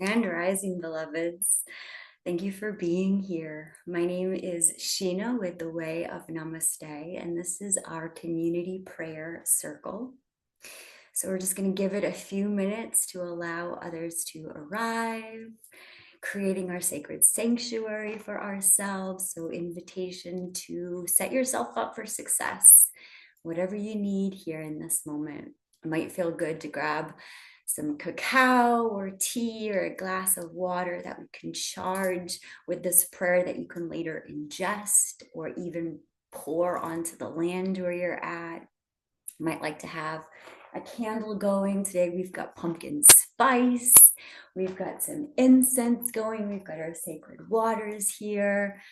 Grand Rising, beloveds. Thank you for being here. My name is Sheena with the Way of Namaste, and this is our community prayer circle. So we're just going to give it a few minutes to allow others to arrive, creating our sacred sanctuary for ourselves. So invitation to set yourself up for success, whatever you need here in this moment. It might feel good to grab some cacao or tea or a glass of water that we can charge with this prayer that you can later ingest or even pour onto the land where you're at. You might like to have a candle going. Today we've got pumpkin spice. We've got some incense going. We've got our sacred waters here.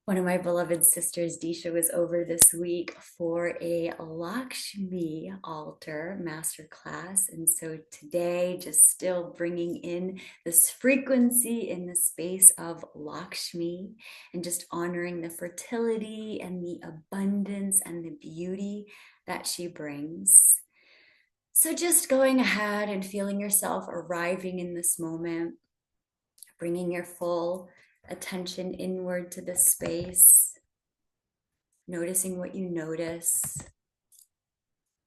One of my beloved sisters, Disha, was over this week for a Lakshmi altar masterclass. And so today, just still bringing in this frequency in the space of Lakshmi and just honoring the fertility and the abundance and the beauty that she brings. So just going ahead and feeling yourself arriving in this moment, bringing your full attention inward to the space, noticing what you notice.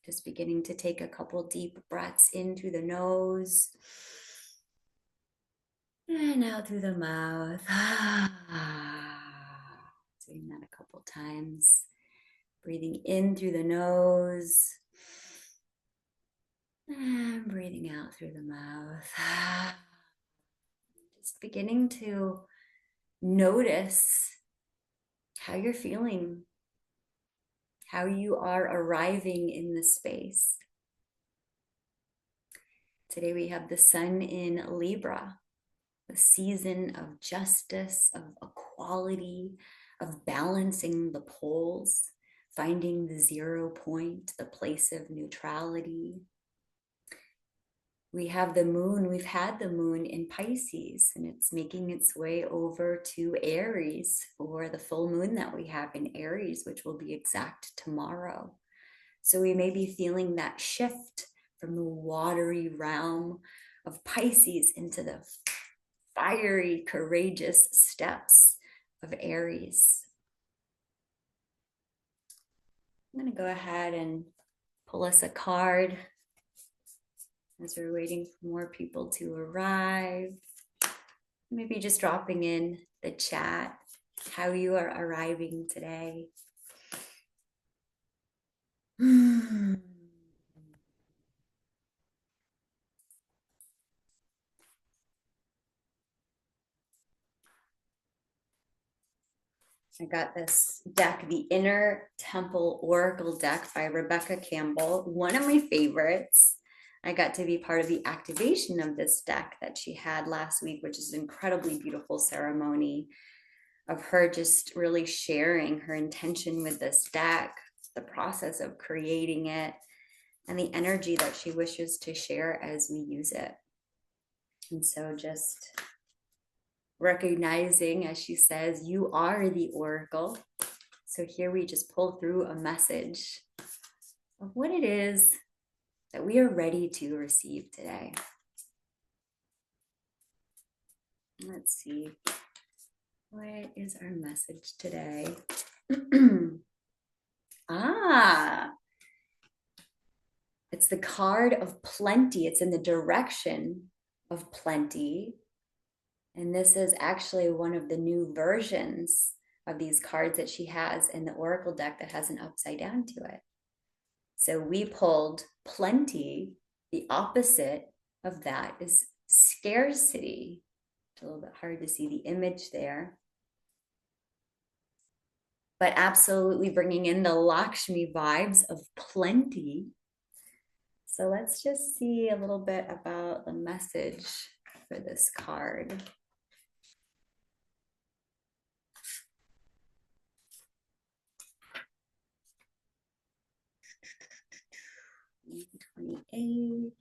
Just beginning to take a couple deep breaths in through the nose and out through the mouth. Doing that a couple times. Breathing in through the nose and breathing out through the mouth. Just beginning to notice how you're feeling, how you are arriving in the space. Today we have the sun in Libra, the season of justice, of equality, of balancing the poles, finding the 0 point, the place of neutrality. We have the moon, we've had the moon in Pisces, and it's making its way over to Aries for the full moon that we have in Aries, which will be exact tomorrow. So we may be feeling that shift from the watery realm of Pisces into the fiery, courageous steps of Aries. I'm going to go ahead and pull us a card as we're waiting for more people to arrive. Maybe just dropping in the chat how you are arriving today. I got this deck, the Inner Temple Oracle deck by Rebecca Campbell, one of my favorites. I got to be part of the activation of this deck that she had last week, which is an incredibly beautiful ceremony of her just really sharing her intention with this deck, the process of creating it, and the energy that she wishes to share as we use it. And so just recognizing, as she says, you are the oracle. So here we just pull through a message of what it is that we are ready to receive today. Let's see. What is our message today? It's the card of plenty. It's in the direction of plenty. And this is actually one of the new versions of these cards that she has in the Oracle deck that has an upside down to it. So we pulled plenty. The opposite of that is scarcity. It's a little bit hard to see the image there. But absolutely bringing in the Lakshmi vibes of plenty. So let's just see a little bit about the message for this card. 28.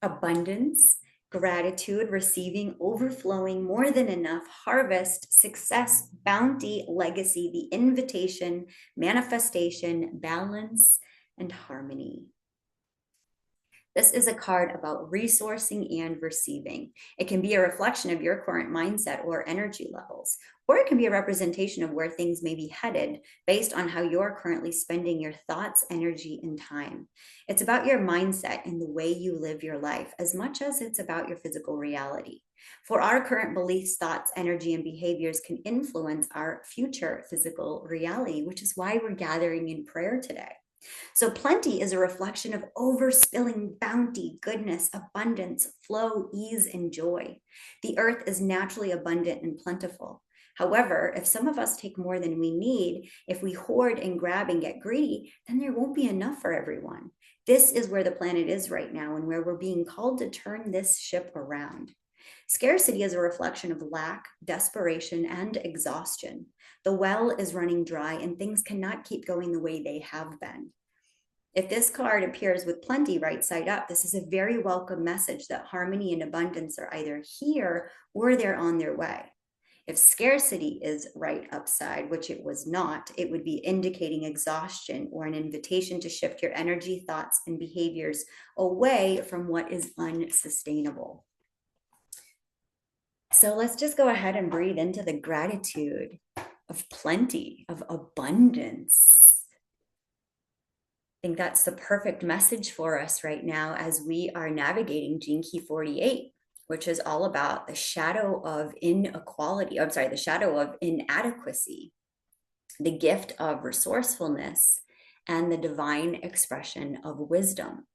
Abundance gratitude, receiving, overflowing, more than enough, harvest, success, bounty, legacy, the invitation, manifestation, balance, and harmony. This is a card about resourcing and receiving. It can be a reflection of your current mindset or energy levels, or it can be a representation of where things may be headed based on how you're currently spending your thoughts, energy, and time. It's about your mindset and the way you live your life as much as it's about your physical reality. For our current beliefs, thoughts, energy, and behaviors can influence our future physical reality, which is why we're gathering in prayer today. So plenty is a reflection of overspilling bounty, goodness, abundance, flow, ease, and joy. The earth is naturally abundant and plentiful. However, if some of us take more than we need, if we hoard and grab and get greedy, then there won't be enough for everyone. This is where the planet is right now and where we're being called to turn this ship around. Scarcity is a reflection of lack, desperation, and exhaustion. The well is running dry and things cannot keep going the way they have been. If this card appears with plenty right side up, this is a very welcome message that harmony and abundance are either here or they're on their way. If scarcity is right upside, which it was not, it would be indicating exhaustion or an invitation to shift your energy, thoughts, and behaviors away from what is unsustainable. So let's just go ahead and breathe into the gratitude of plenty, of abundance. I think that's the perfect message for us right now as we are navigating Gene Key 48, which is all about the shadow of inequality. I'm sorry, the shadow of inadequacy, the gift of resourcefulness, and the divine expression of wisdom.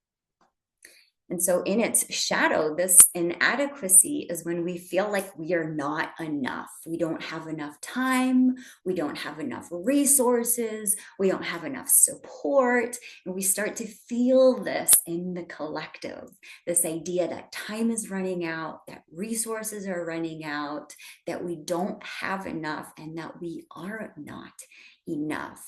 And so in its shadow, this inadequacy is when we feel like we are not enough. We don't have enough time. We don't have enough resources. We don't have enough support. And we start to feel this in the collective, this idea that time is running out, that resources are running out, that we don't have enough, and that we are not enough.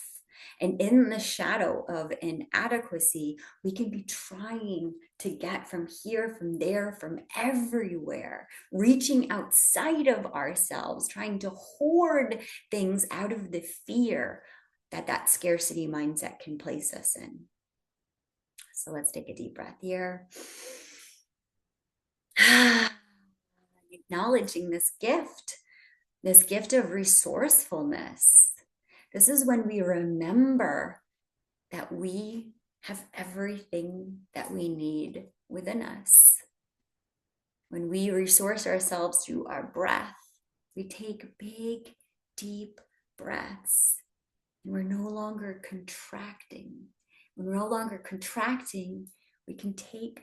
And in the shadow of inadequacy, we can be trying to get from here, from there, from everywhere, reaching outside of ourselves, trying to hoard things out of the fear that scarcity mindset can place us in. So let's take a deep breath here. Acknowledging this gift of resourcefulness. This is when we remember that we have everything that we need within us. When we resource ourselves through our breath, we take big, deep breaths, and we're no longer contracting. When we're no longer contracting, we can take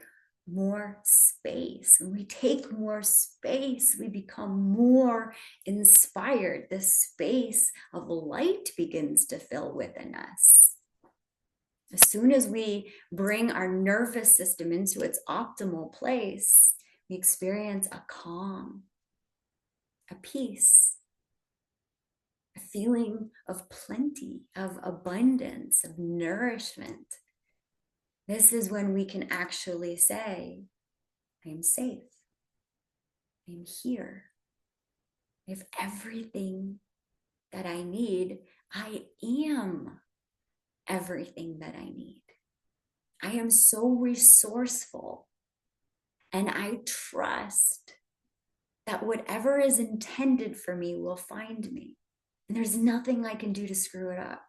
more space. When we take more space, we become more inspired. The space of light begins to fill within us. As soon as we bring our nervous system into its optimal place, we experience a calm, a peace, a feeling of plenty, of abundance, of nourishment. This is when we can actually say, I am safe. I am here. I have everything that I need. I am everything that I need. I am so resourceful, and I trust that whatever is intended for me will find me. And there's nothing I can do to screw it up.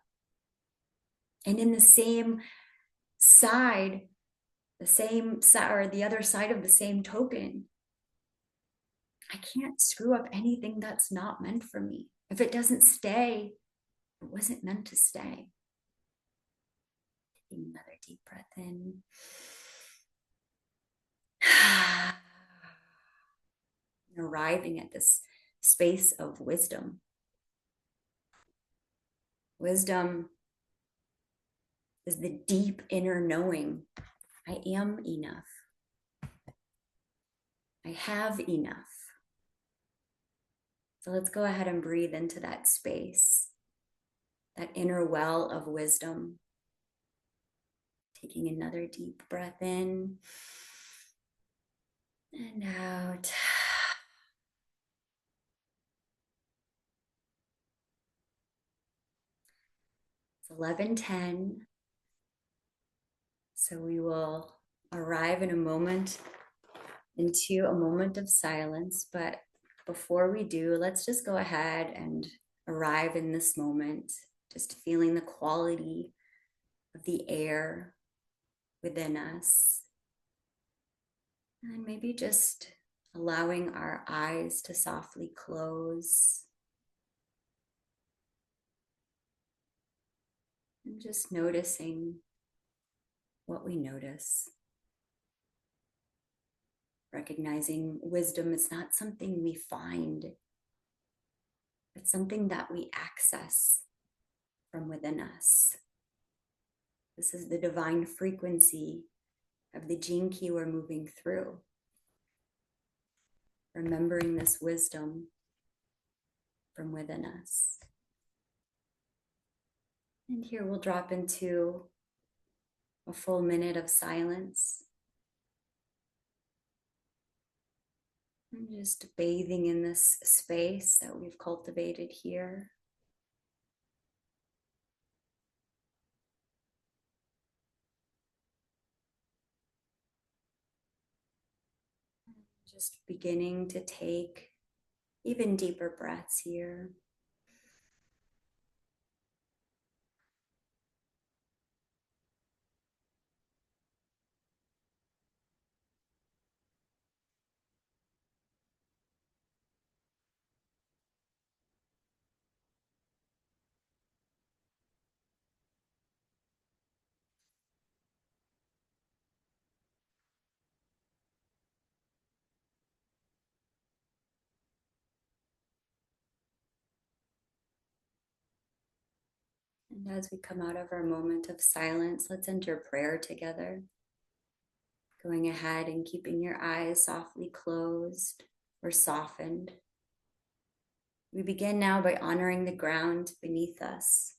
And in the same side, or the other side of the same token, I can't screw up anything that's not meant for me. If it doesn't stay, it wasn't meant to stay. Taking another deep breath in. Arriving at this space of wisdom. Wisdom is the deep inner knowing. I am enough. I have enough. So let's go ahead and breathe into that space, that inner well of wisdom. Taking another deep breath in And out. It's 11:10. So we will arrive in a moment into a moment of silence. But before we do, let's just go ahead and arrive in this moment, just feeling the quality of the air within us. And maybe just allowing our eyes to softly close. And just noticing what we notice. Recognizing wisdom is not something we find, it's something that we access from within us. This is the divine frequency of the gene key we're moving through. Remembering this wisdom from within us. And here we'll drop into a full minute of silence. And just bathing in this space that we've cultivated here. Just beginning to take even deeper breaths here. And as we come out of our moment of silence, let's enter prayer together. Going ahead and keeping your eyes softly closed or softened. We begin now by honoring the ground beneath us.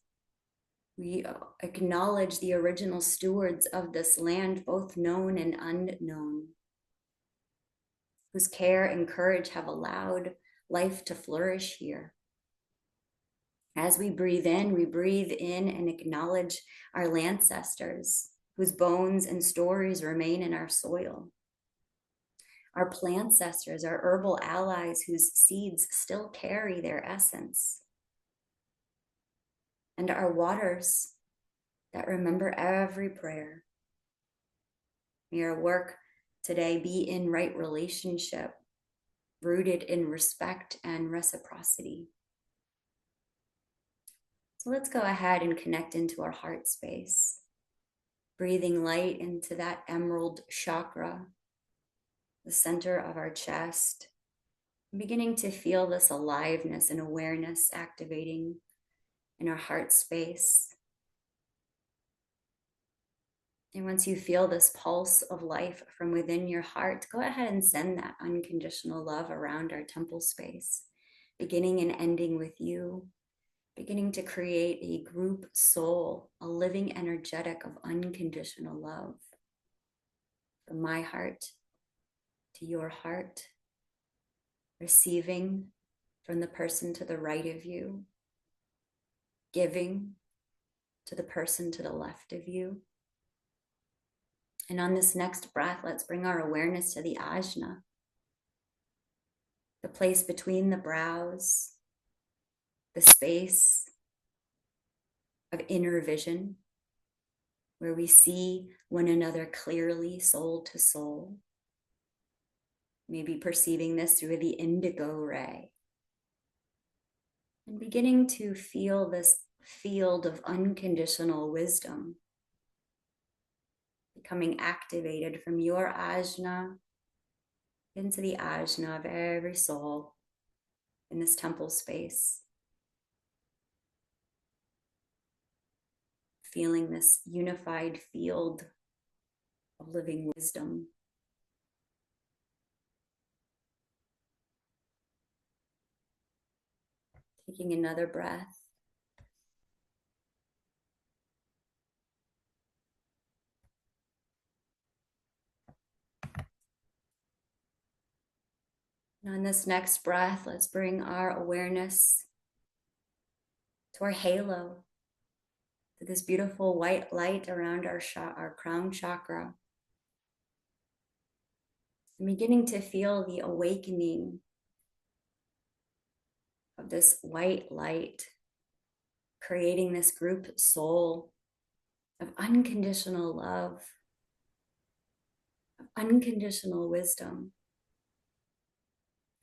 We acknowledge the original stewards of this land, both known and unknown, whose care and courage have allowed life to flourish here. As we breathe in and acknowledge our ancestors, whose bones and stories remain in our soil. Our plantcestors, our herbal allies, whose seeds still carry their essence. And our waters that remember every prayer. May our work today be in right relationship, rooted in respect and reciprocity. So let's go ahead and connect into our heart space, breathing light into that emerald chakra, the center of our chest, beginning to feel this aliveness and awareness activating in our heart space. And once you feel this pulse of life from within your heart, go ahead and send that unconditional love around our temple space, beginning and ending with you, beginning to create a group soul, a living energetic of unconditional love. From my heart to your heart, receiving from the person to the right of you, giving to the person to the left of you. And on this next breath, let's bring our awareness to the ajna, the place between the brows, the space of inner vision, where we see one another clearly, soul to soul. Maybe perceiving this through the indigo ray. And beginning to feel this field of unconditional wisdom becoming activated from your ajna into the ajna of every soul in this temple space. Feeling this unified field of living wisdom. Taking another breath. On this next breath, let's bring our awareness to our halo, to this beautiful white light around our crown chakra. I'm beginning to feel the awakening of this white light, creating this group soul of unconditional love, of unconditional wisdom,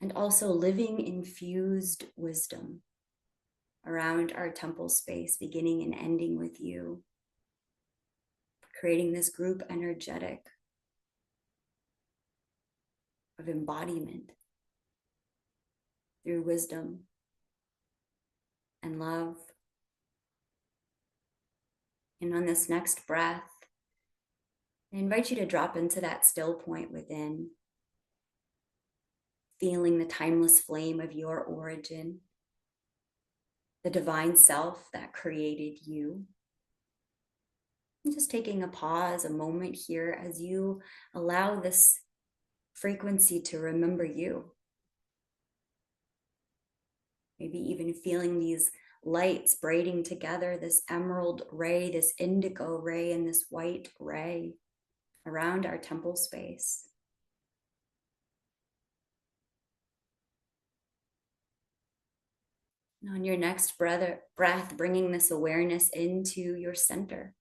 and also living infused wisdom around our temple space, beginning and ending with you, creating this group energetic of embodiment through wisdom and love. And on this next breath, I invite you to drop into that still point within, feeling the timeless flame of your origin, the divine self that created you. And just taking a pause, a moment here as you allow this frequency to remember you. Maybe even feeling these lights braiding together, this emerald ray, this indigo ray, and this white ray around our temple space. And on your next breath, bringing this awareness into your center,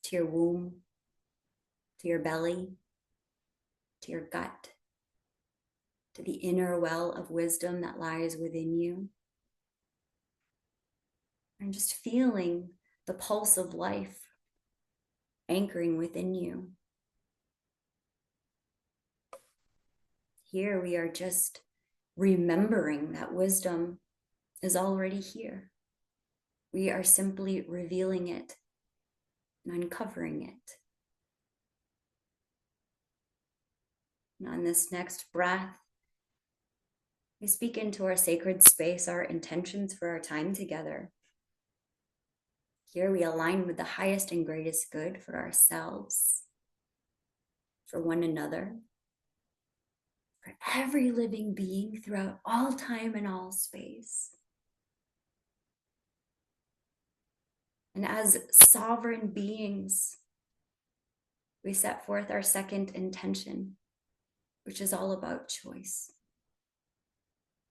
to your womb, to your belly, to your gut, to the inner well of wisdom that lies within you. And just feeling the pulse of life anchoring within you. Here we are just remembering that wisdom is already here. We are simply revealing it and uncovering it. And on this next breath, we speak into our sacred space, our intentions for our time together. Here we align with the highest and greatest good for ourselves, for one another, for every living being throughout all time and all space. And as sovereign beings, we set forth our second intention, which is all about choice,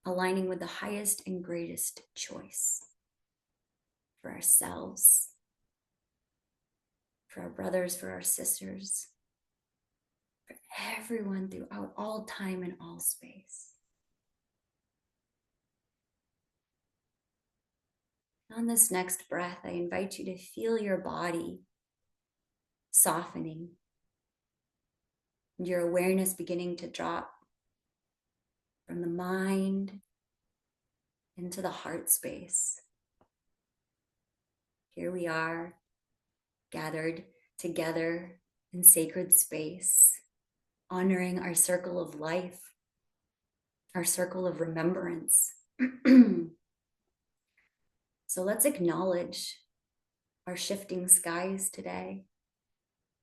aligning with the highest and greatest choice for ourselves, for our brothers, for our sisters, for everyone throughout all time and all space. On this next breath, I invite you to feel your body softening and your awareness beginning to drop from the mind into the heart space. Here we are, gathered together in sacred space, honoring our circle of life, our circle of remembrance. So let's acknowledge our shifting skies today,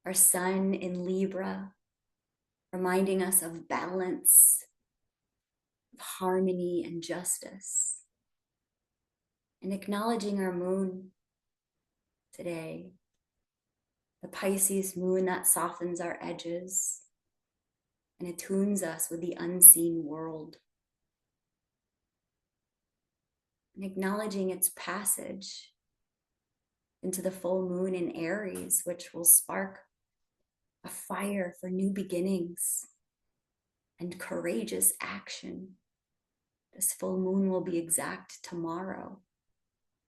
our sun in Libra, reminding us of balance, of harmony and justice, and acknowledging our moon today, the Pisces moon that softens our edges and attunes us with the unseen world. And acknowledging its passage into the full moon in Aries, which will spark a fire for new beginnings and courageous action. This full moon will be exact tomorrow.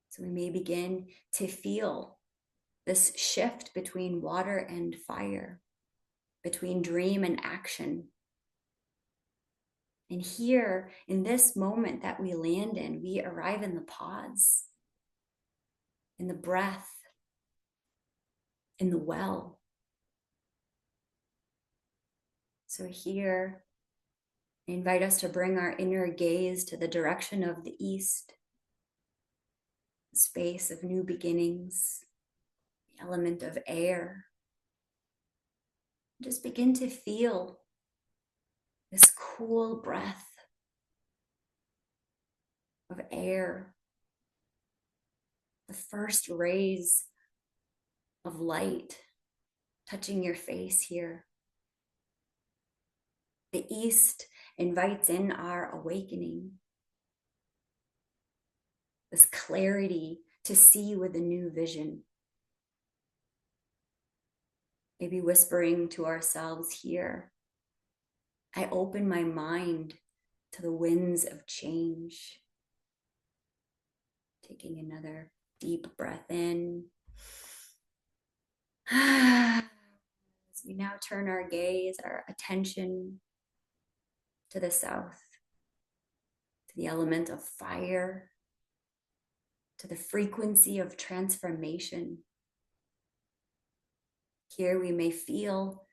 So we may begin to feel this shift between water and fire, between dream and action. And here, in this moment that we land in, we arrive in the pause, in the breath, in the well. So here, I invite us to bring our inner gaze to the direction of the east, the space of new beginnings, the element of air. Just begin to feel this cool breath of air, the first rays of light touching your face here. The east invites in our awakening, this clarity to see with a new vision. Maybe whispering to ourselves here, I open my mind to the winds of change. Taking another deep breath in. As we now turn our gaze, our attention to the south, to the element of fire, to the frequency of transformation. Here we may feel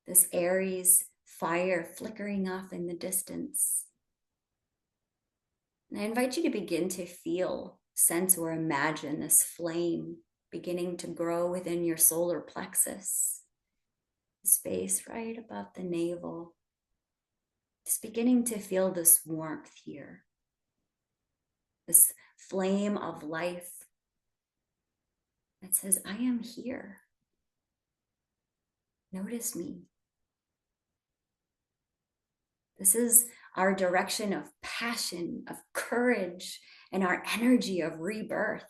this Aries fire flickering off in the distance. And I invite you to begin to feel, sense, or imagine this flame beginning to grow within your solar plexus, the space right above the navel. Just beginning to feel this warmth here, this flame of life that says, I am here. Notice me. This is our direction of passion, of courage, and our energy of rebirth.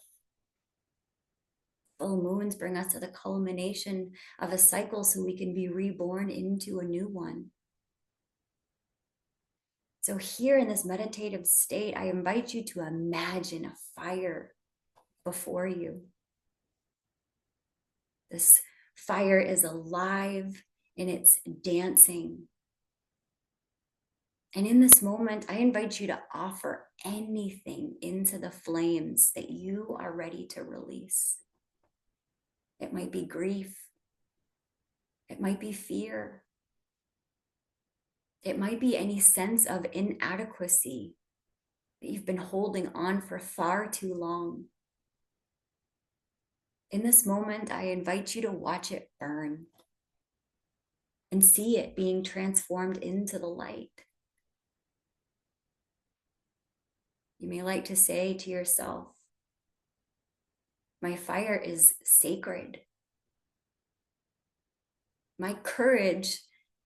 Full moons bring us to the culmination of a cycle so we can be reborn into a new one. So here in this meditative state, I invite you to imagine a fire before you. This fire is alive and it's dancing. And in this moment, I invite you to offer anything into the flames that you are ready to release. It might be grief. It might be fear. It might be any sense of inadequacy that you've been holding on for far too long. In this moment, I invite you to watch it burn and see it being transformed into the light. You may like to say to yourself, my fire is sacred. My courage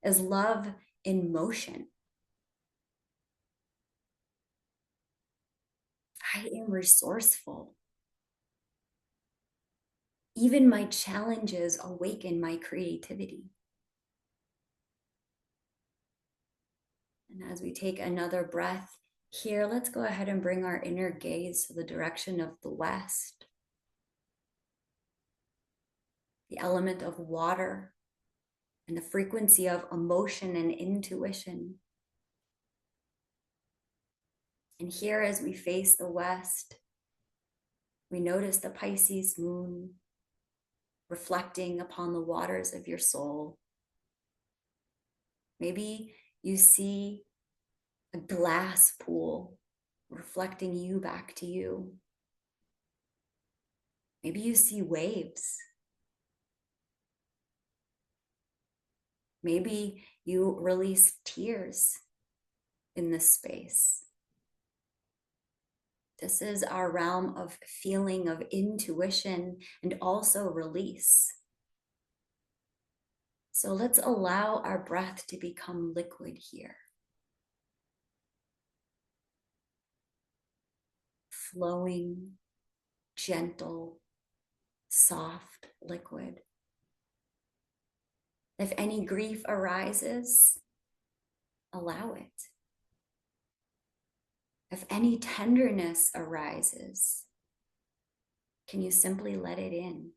is love in motion. I am resourceful. Even my challenges awaken my creativity. And as we take another breath here, let's go ahead and bring our inner gaze to the direction of the west. The element of water and the frequency of emotion and intuition. And here, as we face the west, we notice the Pisces moon reflecting upon the waters of your soul. Maybe you see a glass pool reflecting you back to you. Maybe you see waves. Maybe you release tears in this space. This is our realm of feeling, of intuition, and also release. So let's allow our breath to become liquid here. Flowing, gentle, soft liquid. If any grief arises, allow it. If any tenderness arises, can you simply let it in?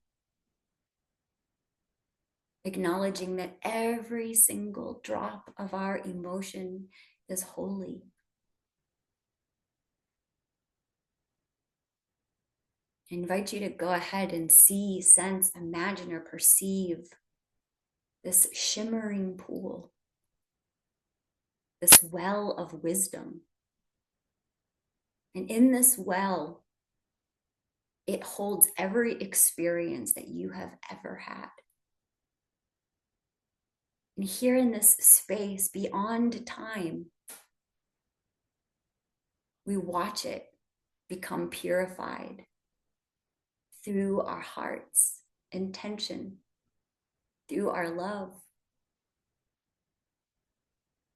Acknowledging that every single drop of our emotion is holy. I invite you to go ahead and see, sense, imagine, or perceive this shimmering pool, this well of wisdom. And in this well, it holds every experience that you have ever had. And here in this space beyond time, we watch it become purified through our heart's intention, through our love.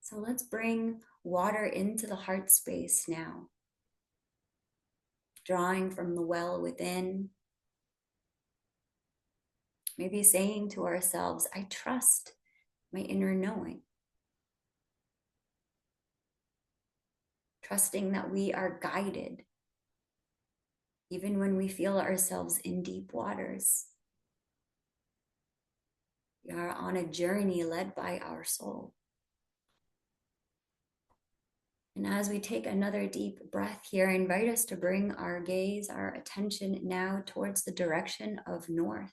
So let's bring water into the heart space now, drawing from the well within, maybe saying to ourselves, I trust my inner knowing, trusting that we are guided even when we feel ourselves in deep waters. We are on a journey led by our soul. And as we take another deep breath here, I invite us to bring our gaze, our attention now towards the direction of north,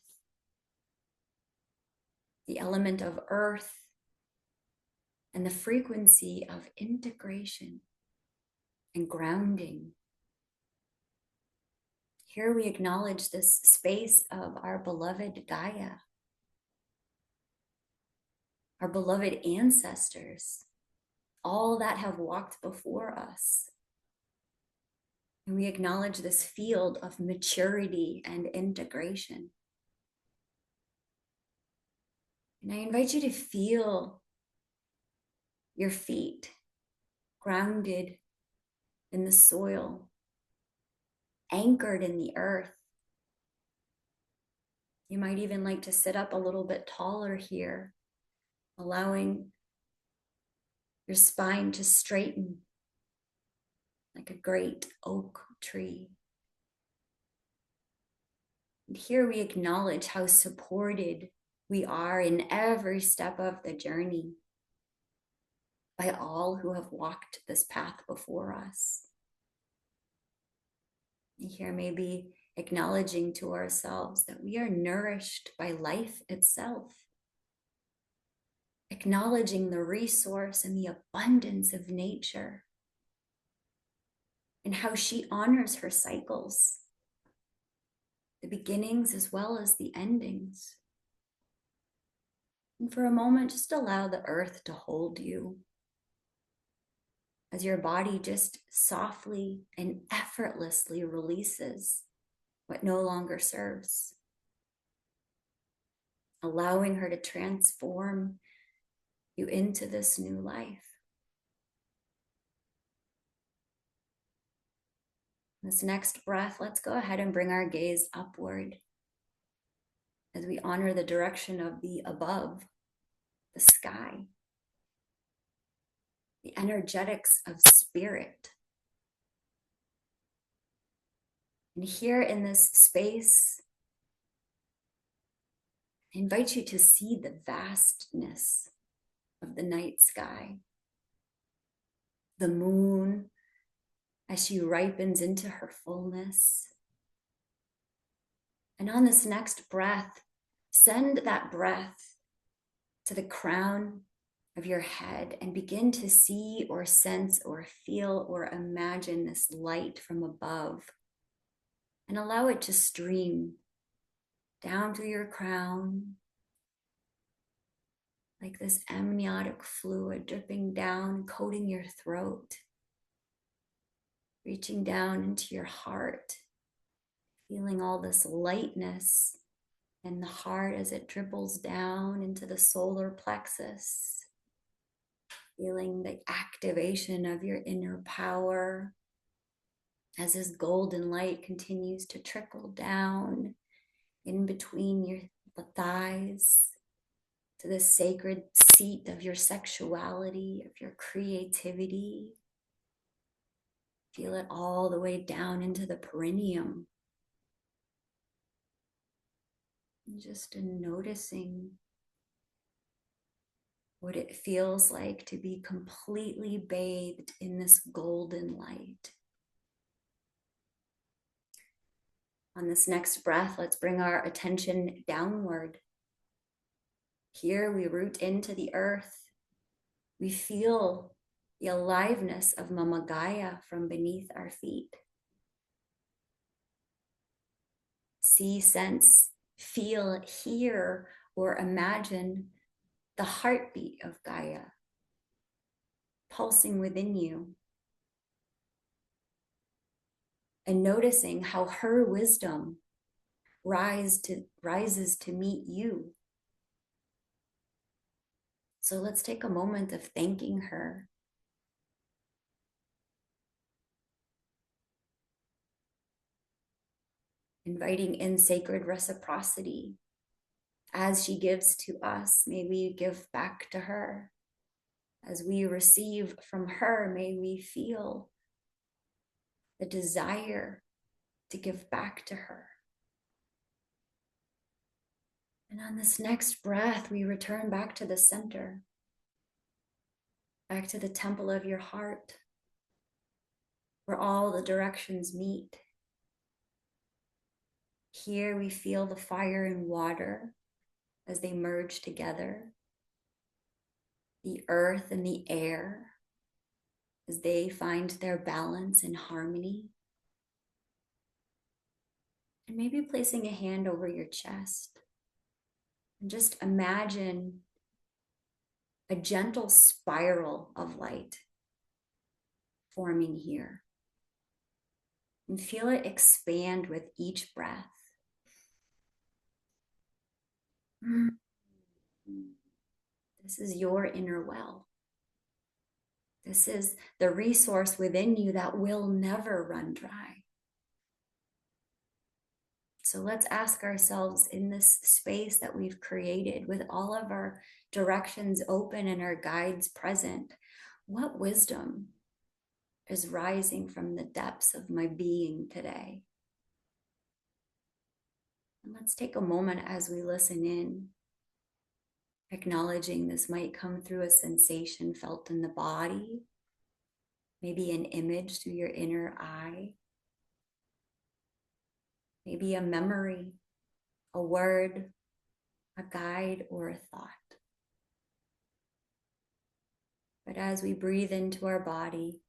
the element of earth, and the frequency of integration and grounding. Here we acknowledge this space of our beloved Gaia, our beloved ancestors, all that have walked before us. And we acknowledge this field of maturity and integration. And I invite you to feel your feet grounded in the soil, anchored in the earth. You might even like to sit up a little bit taller here, allowing your spine to straighten like a great oak tree. And here we acknowledge how supported we are in every step of the journey by all who have walked this path before us. And here maybe acknowledging to ourselves that we are nourished by life itself, acknowledging the resource and the abundance of nature and how she honors her cycles, the beginnings as well as the endings. And for a moment, just allow the earth to hold you as your body just softly and effortlessly releases what no longer serves, allowing her to transform you into this new life. This next breath, let's go ahead and bring our gaze upward as we honor the direction of the above, the sky, the energetics of spirit. And here in this space, I invite you to see the vastness of the night sky, the moon as she ripens into her fullness. And on this next breath, send that breath to the crown of your head and begin to see or sense or feel or imagine this light from above, and allow it to stream down through your crown like this amniotic fluid dripping down, coating your throat, reaching down into your heart, feeling all this lightness in the heart as it dribbles down into the solar plexus, feeling the activation of your inner power as this golden light continues to trickle down in between your thighs to the sacred seat of your sexuality, of your creativity. Feel it all the way down into the perineum. And just noticing what it feels like to be completely bathed in this golden light. On this next breath, let's bring our attention downward. Here we root into the earth. We feel the aliveness of Mama Gaia from beneath our feet. See, sense, feel, hear, or imagine the heartbeat of Gaia pulsing within you, and noticing how her wisdom rises to meet you. So let's take a moment of thanking her. Inviting in sacred reciprocity. As she gives to us, may we give back to her. As we receive from her, may we feel the desire to give back to her. And on this next breath, we return back to the center, back to the temple of your heart, where all the directions meet. Here we feel the fire and water as they merge together, the earth and the air as they find their balance and harmony. And maybe placing a hand over your chest. And just imagine a gentle spiral of light forming here. And feel it expand with each breath. This is your inner well. This is the resource within you that will never run dry. So let's ask ourselves, in this space that we've created with all of our directions open and our guides present, what wisdom is rising from the depths of my being today? And let's take a moment as we listen in, acknowledging this might come through a sensation felt in the body, maybe an image through your inner eye, maybe a memory, a word, a guide, or a thought. But as we breathe into our body,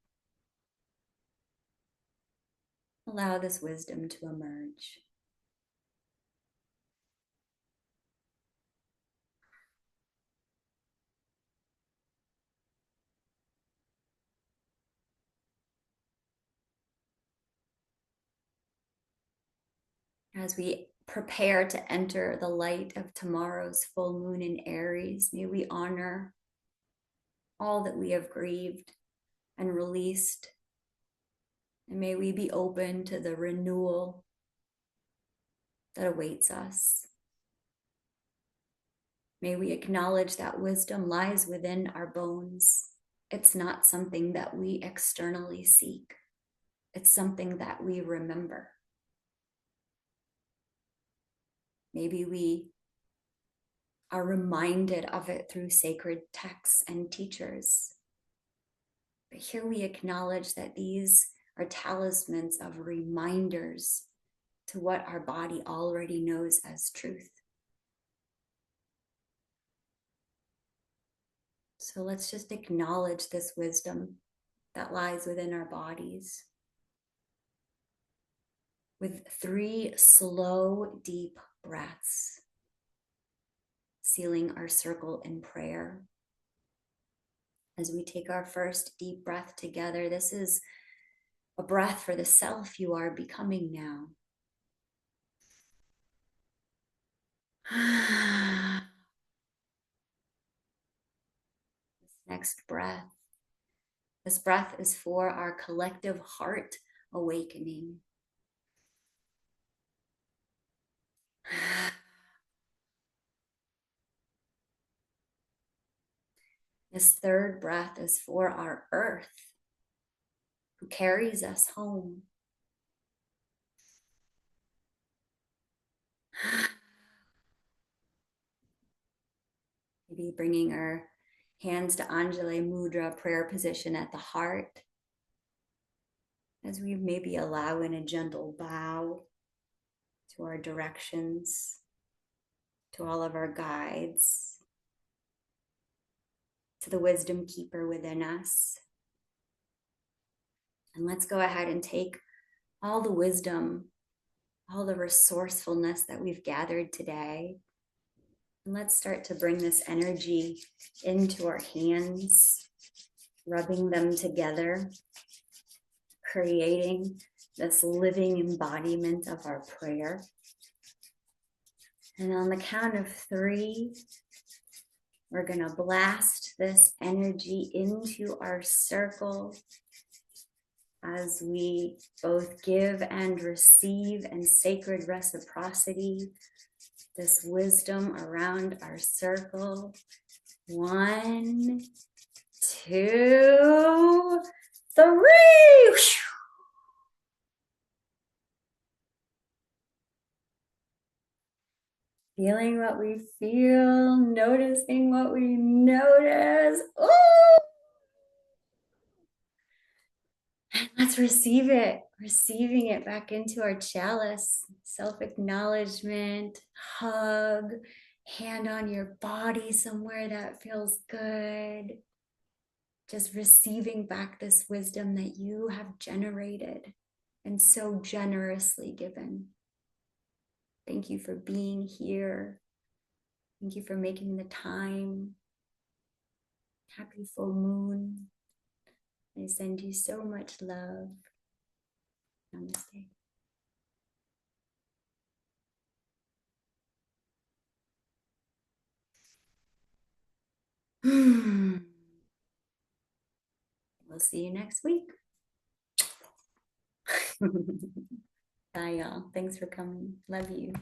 allow this wisdom to emerge. As we prepare to enter the light of tomorrow's full moon in Aries, may we honor all that we have grieved and released. And may we be open to the renewal that awaits us. May we acknowledge that wisdom lies within our bones. It's not something that we externally seek. It's something that we remember. Maybe we are reminded of it through sacred texts and teachers. But here we acknowledge that these are talismans of reminders to what our body already knows as truth. So let's just acknowledge this wisdom that lies within our bodies. With 3 slow, deep breaths, sealing our circle in prayer. As we take our first deep breath together, this is a breath for the self you are becoming now. This next breath, this breath is for our collective heart awakening. This third breath is for our earth, who carries us home. Maybe bringing our hands to Anjali Mudra, prayer position at the heart, as we maybe allow in a gentle bow to our directions, to all of our guides, to the wisdom keeper within us. And let's go ahead and take all the wisdom, all the resourcefulness that we've gathered today, And let's start to bring this energy into our hands, rubbing them together, creating this living embodiment of our prayer. And on the count of 3, we're going to blast this energy into our circle as we both give and receive in sacred reciprocity this wisdom around our circle. 1, 2, 3. Feeling what we feel, noticing what we notice. Ooh! And let's receive it, receiving it back into our chalice. Self-acknowledgement, hug, hand on your body somewhere that feels good. Just receiving back this wisdom that you have generated and so generously given. Thank you for being here. Thank you for making the time. Happy full moon. I send you so much love. Namaste. We'll see you next week. Bye, y'all. Thanks for coming. Love you.